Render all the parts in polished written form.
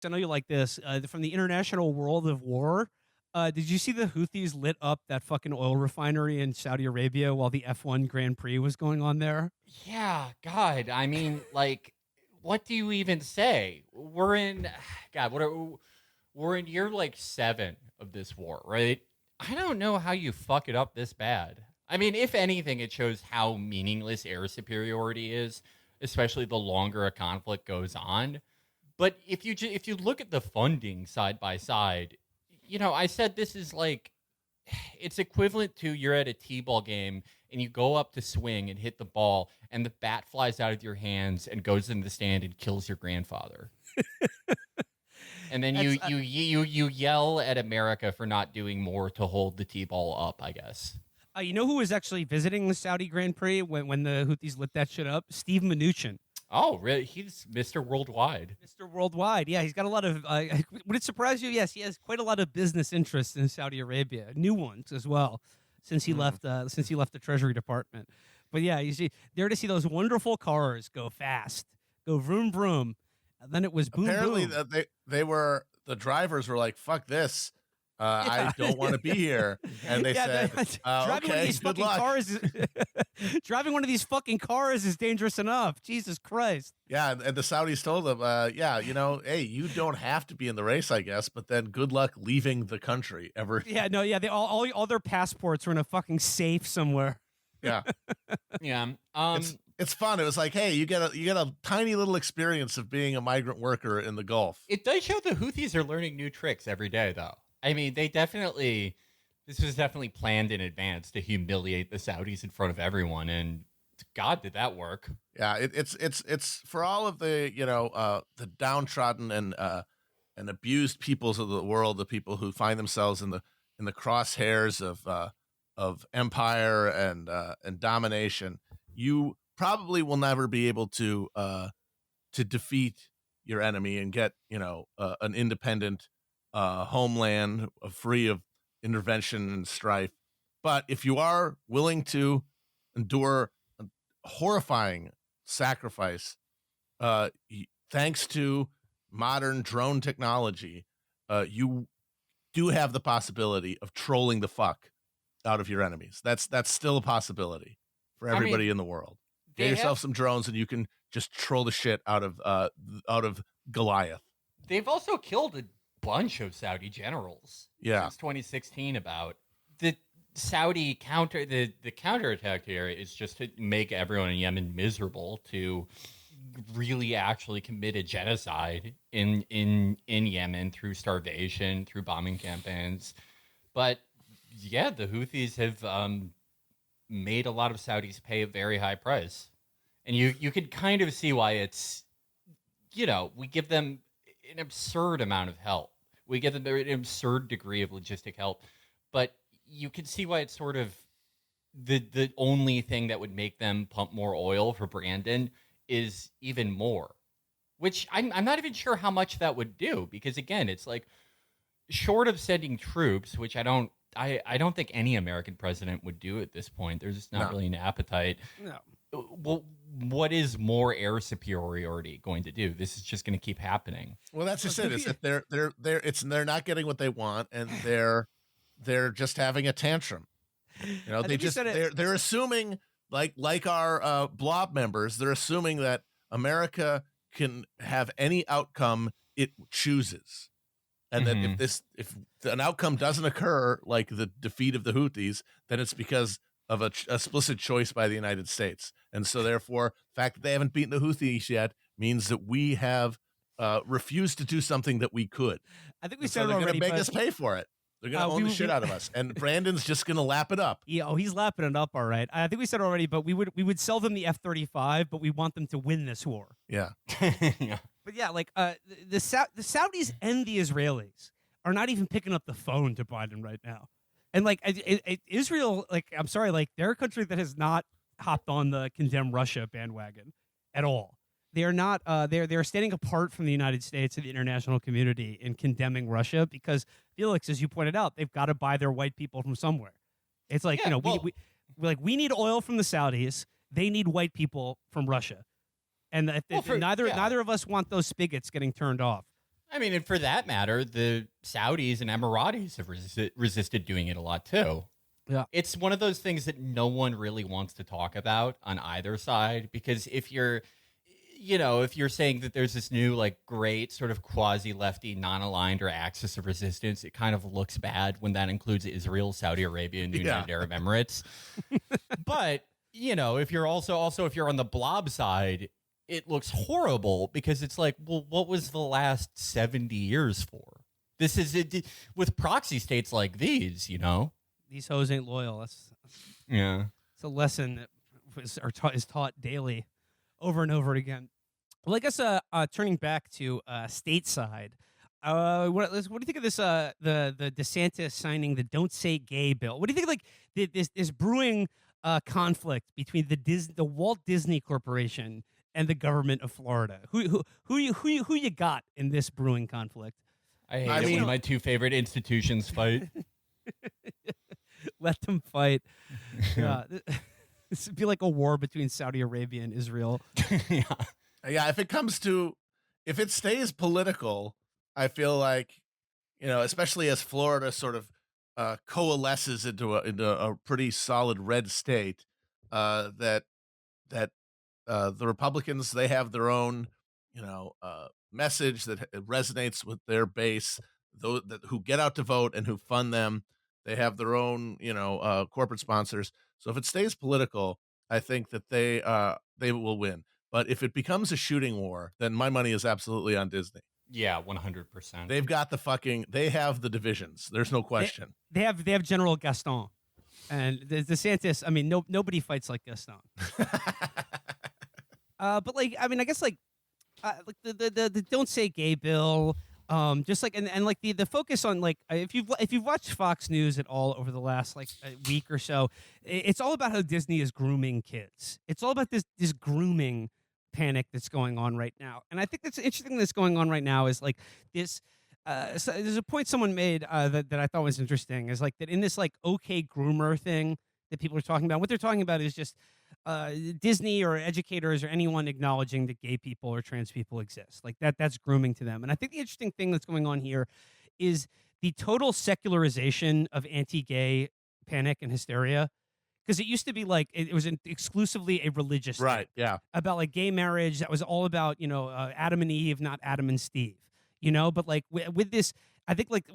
I know you like this. From the international world of war, did you see the Houthis lit up that fucking oil refinery in Saudi Arabia while the F1 Grand Prix was going on there? Yeah, God. I mean, like, what do you even say? We're in, God, we're in year like 7 of this war, right? I don't know how you fuck it up this bad. I mean, if anything, it shows how meaningless air superiority is, especially the longer a conflict goes on. But if you look at the funding side by side, I said this is like it's equivalent to you're at a t-ball game and you go up to swing and hit the ball and the bat flies out of your hands and goes in the stand and kills your grandfather. And then That's you yell at America for not doing more to hold the t-ball up, I guess. you know who was actually visiting the Saudi Grand Prix when the Houthis lit that shit up? Steve Mnuchin. Oh, really? He's Mr. Worldwide. Mr. Worldwide. Yeah, he's got a lot of. Would it surprise you? Yes, he has quite a lot of business interests in Saudi Arabia, new ones as well, since he left. Since he left the Treasury Department. But yeah, you see, there to see those wonderful cars go fast, go vroom vroom, and then it was boom Apparently, boom. the drivers were like, "Fuck this, I don't want to be here," and they said, driving one of "Okay, these good fucking luck." cars. Driving one of these fucking cars is dangerous enough. Jesus Christ. Yeah, and the Saudis told them, "Yeah, hey, you don't have to be in the race, I guess, but then good luck leaving the country ever." Yeah, no, yeah. They all their passports were in a fucking safe somewhere. Yeah, Yeah. it's fun. It was like, hey, you get a tiny little experience of being a migrant worker in the Gulf. It does show the Houthis are learning new tricks every day, though. I mean, this was definitely planned in advance to humiliate the Saudis in front of everyone, and God, did that work? Yeah, it's for all of the downtrodden and abused peoples of the world, the people who find themselves in the crosshairs of empire and domination. You probably will never be able to defeat your enemy and get an independent homeland free of intervention and strife. But if you are willing to endure a horrifying sacrifice, thanks to modern drone technology, you do have the possibility of trolling the fuck out of your enemies. That's still a possibility for everybody in the world. Get yourself some drones, and you can just troll the shit out of Goliath. They've also killed a bunch of Saudi generals since 2016. About the Saudi the counterattack here is just to make everyone in Yemen miserable, to really actually commit a genocide in Yemen through starvation, through bombing campaigns. But yeah, the Houthis have made a lot of Saudis pay a very high price. And you could kind of see why it's, we give them an absurd amount of help. We give them an absurd degree of logistic help. But you can see why it's sort of the only thing that would make them pump more oil for Brandon is even more. Which I'm not even sure how much that would do. Because again, it's like, short of sending troops, which I don't think any American president would do at this point. There's just not really an appetite. No. Well, what is more air superiority going to do? This is just going to keep happening. Well, that's just it. Is that they're not getting what they want, and they're just having a tantrum. They're assuming like our blob members. They're assuming that America can have any outcome it chooses. And that if an outcome doesn't occur, like the defeat of the Houthis, then it's because of a explicit choice by the United States. And so therefore, the fact that they haven't beaten the Houthis yet means that we have refused to do something that we could. I think we said it already. They're going to make us pay for it. They're going to own the shit out of us. And Brandon's just going to lap it up. Yeah, he's lapping it up, all right. I think we said already, but we would sell them the F-35, but we want them to win this war. Yeah. Yeah. But yeah, like the Saudis and the Israelis are not even picking up the phone to Biden right now. And like Israel, like, I'm sorry, like, they're a country that has not hopped on the condemn Russia bandwagon at all. They are not. They're standing apart from the United States and the international community in condemning Russia because, Felix, as you pointed out, they've got to buy their white people from somewhere. It's like, we need oil from the Saudis. They need white people from Russia, and neither of us want those spigots getting turned off. I mean, and for that matter, the Saudis and Emiratis have resisted doing it a lot too. Yeah. It's one of those things that no one really wants to talk about on either side, because if you're saying that there's this new, like, great sort of quasi-lefty, non-aligned or axis of resistance, it kind of looks bad when that includes Israel, Saudi Arabia, and the United Arab Emirates. But, if you're if you're on the blob side, it looks horrible, because it's like, well, what was the last 70 years for? This is it with proxy states like these, These hoes ain't loyal. It's a lesson that is taught daily, over and over again. Well, I guess turning back to stateside, what do you think of this? The DeSantis signing the "Don't Say Gay" bill. What do you think of, like, this brewing conflict between the Walt Disney Corporation and the government of Florida? Who you got in this brewing conflict? I hate it when my two favorite institutions fight. Let them fight. This would be like a war between Saudi Arabia and Israel. Yeah, if it stays political, I feel like, especially as Florida sort of coalesces into a pretty solid red state, that the Republicans, they have their own, message that resonates with their base, who get out to vote and who fund them. They have their own, corporate sponsors. So if it stays political, I think that they will win. But if it becomes a shooting war, then my money is absolutely on Disney. Yeah, 100%. They've got they have the divisions. There's no question. They have General Gaston, and the DeSantis. I mean, nobody fights like Gaston. But, like, I mean, I guess, like the "Don't Say Gay" bill. Just like and like the focus on, like, if you've watched Fox News at all over the last, like, a week or so, it's all about how Disney is grooming kids. It's all about this grooming panic that's going on right now. And I think that's interesting that's going on right now is, like, this. So there's a point someone made that I thought was interesting, is, like, that in this, like, okay groomer thing that people are talking about, what they're talking about is just Disney or educators or anyone acknowledging that gay people or trans people exist. Like, that's grooming to them. And I think the interesting thing that's going on here is the total secularization of anti-gay panic and hysteria. Because it used to be like it was exclusively a religious thing, right? Yeah, about, like, gay marriage. That was all about Adam and Eve, not Adam and Steve. But, like, with this, I think, like,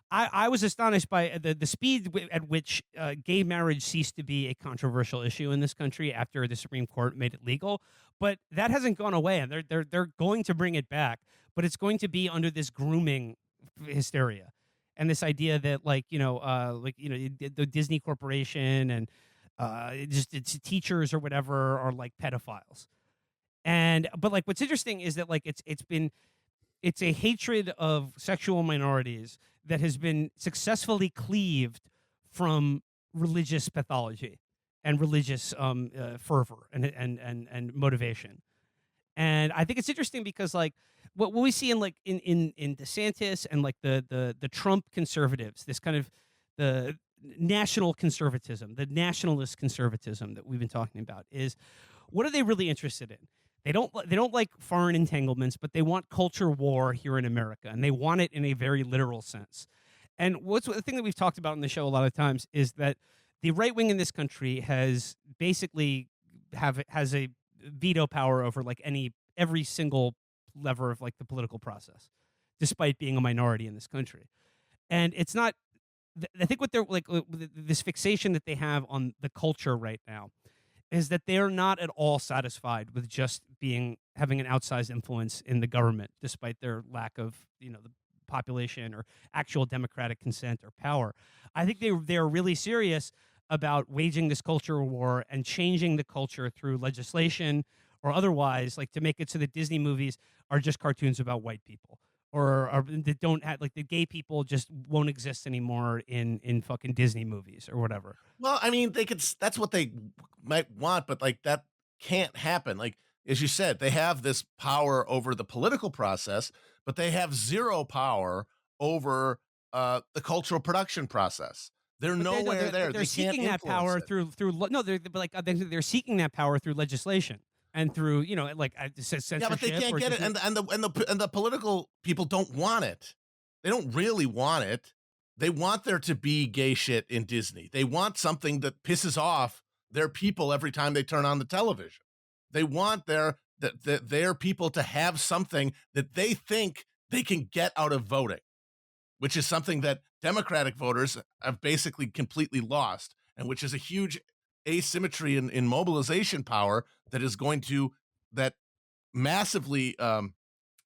I was astonished by the speed at which gay marriage ceased to be a controversial issue in this country after the Supreme Court made it legal. But that hasn't gone away, and they're going to bring it back. But it's going to be under this grooming hysteria, and this idea that, the Disney Corporation and it's teachers or whatever are, like, pedophiles. But, like, what's interesting is that, like, it's a hatred of sexual minorities that has been successfully cleaved from religious pathology and religious fervor and motivation. And I think it's interesting because, like, what we see in DeSantis and, like, the Trump conservatives, this kind of the national conservatism, the nationalist conservatism that we've been talking about, is what are they really interested in? They don't like foreign entanglements, but they want culture war here in America, and they want it in a very literal sense. And the thing that we've talked about on the show a lot of times is that the right wing in this country has basically has a veto power over, like, every single lever of, like, the political process, despite being a minority in this country. And it's not. I think what they're like, this fixation that they have on the culture right now, is that they're not at all satisfied with just having an outsized influence in the government, despite their lack of, the population or actual democratic consent or power. I think they're really serious about waging this culture war and changing the culture through legislation or otherwise, like, to make it so that Disney movies are just cartoons about white people, or that don't have, like, the gay people just won't exist anymore in fucking Disney movies or whatever. Well, I mean, that's what they might want, but, like, that can't happen. Like, as you said, they have this power over the political process, but they have zero power over the cultural production process. They're nowhere there. They're seeking that power through they're seeking that power through legislation and through like censorship. Yeah, but they can't get it, and the political people don't want it. They don't really want it. They want there to be gay shit in Disney. They want something that pisses off their people every time they turn on the television. They want their people to have something that they think they can get out of voting, which is something that Democratic voters have basically completely lost, and which is a huge asymmetry in mobilization power that massively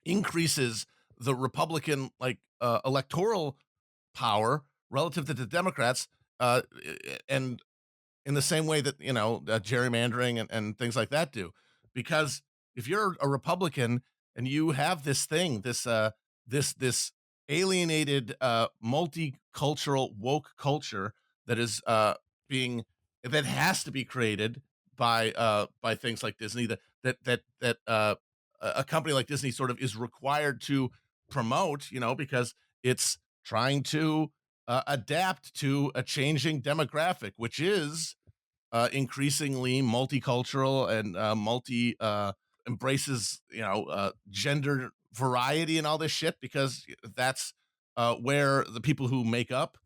increases the Republican electoral power relative to the Democrats, and in the same way that gerrymandering and things like that do. Because if you're a Republican and you have this thing, this alienated multicultural woke culture that is that has to be created by things like Disney, that a company like Disney sort of is required to promote, because it's trying to adapt to a changing demographic, which is increasingly multicultural and embraces gender variety and all this shit, because that's where the people who make up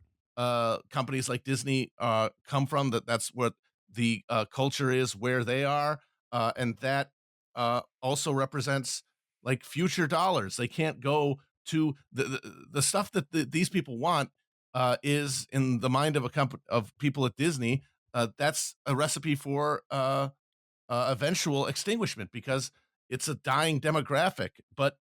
companies like Disney come from. That's what the culture is where they are, and that also represents like future dollars. They can't go to the stuff that these people want is in the mind of of people at Disney. That's a recipe for eventual extinguishment, because it's a dying demographic, but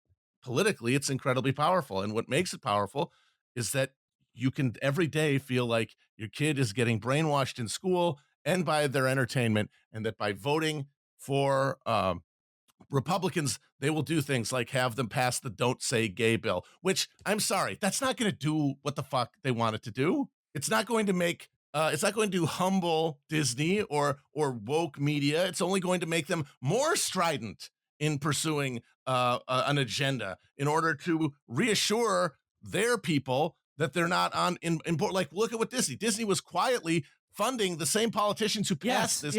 politically it's incredibly powerful. And what makes it powerful is that you can every day feel like your kid is getting brainwashed in school and by their entertainment, and that by voting for Republicans, they will do things like have them pass the Don't Say Gay bill, which, I'm sorry, that's not going to do what the fuck they want it to do. It's not going to make it's not going to humble Disney or woke media. It's only going to make them more strident in pursuing an agenda in order to reassure their people that they're not on in like, look at what Disney was quietly funding the same politicians who passed this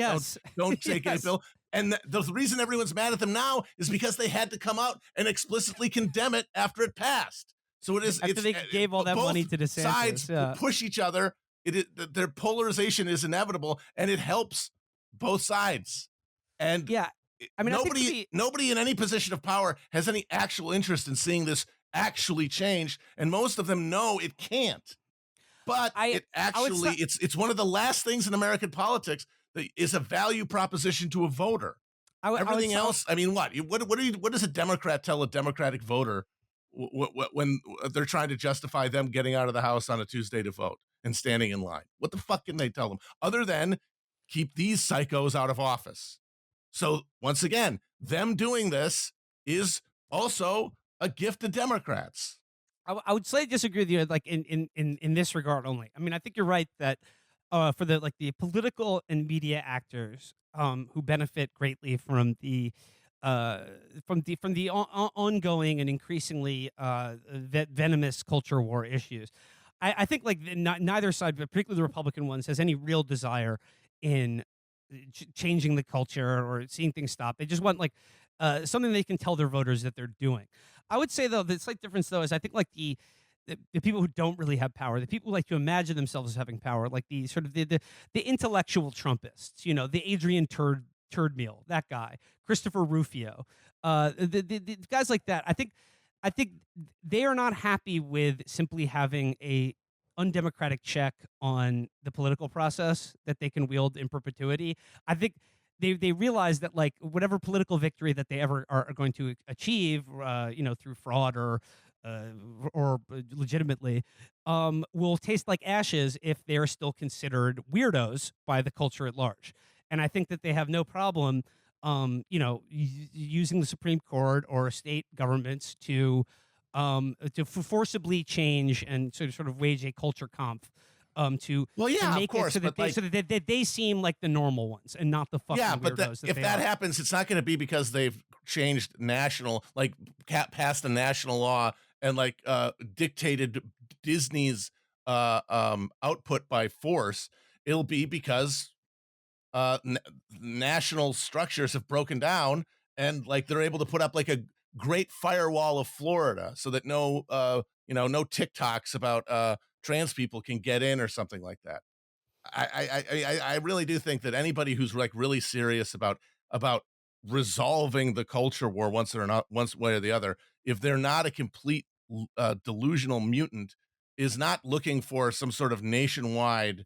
Don't Say Gay bill. And the reason everyone's mad at them now is because they had to come out and explicitly condemn it after it passed. So it is after they gave all that money to DeSantis. Sides push each other. Their polarization is inevitable, and it helps both sides. And I mean, nobody in any position of power has any actual interest in seeing this actually change, and most of them know it can't. But it's one of the last things in American politics that is a value proposition to a voter. Everything else, I mean, what does a Democrat tell a Democratic voter when they're trying to justify them getting out of the house on a Tuesday to vote and standing in line? What the fuck can they tell them other than keep these psychos out of office? So once again, them doing this is also a gift to Democrats. I would slightly disagree with you, like in this regard only. I mean, I think you're right that for the political and media actors who benefit greatly from the ongoing and increasingly venomous culture war issues, I think neither side, but particularly the Republican ones, has any real desire in changing the culture or seeing things stop. They just want something they can tell their voters that they're doing. I would say, though, the slight difference, though, is I think the people who don't really have power, the people who like to imagine themselves as having power, like the sort of the intellectual Trumpists, the Adrian Turdmeal, that guy, Christopher Rufio, the guys like that. I think they are not happy with simply having a undemocratic check on the political process that they can wield in perpetuity. I think they realize that whatever political victory that they ever are going to achieve, through fraud or legitimately, will taste like ashes if they're still considered weirdos by the culture at large. And I think that they have no problem, using the Supreme Court or state governments to forcibly change and sort of wage a culture conf. To make of course, it so that they seem like the normal ones and not the fucking weirdos. But if that happens, it's not going to be because they've changed passed a national law and dictated Disney's output by force. It'll be because national structures have broken down, and like they're able to put up like a great firewall of Florida so that no no TikToks about trans people can get in or something like that. I really do think that anybody who's like really serious about resolving the culture war once way or the other, if they're not a complete delusional mutant, is not looking for some sort of nationwide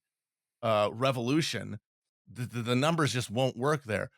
revolution. The numbers just won't work there.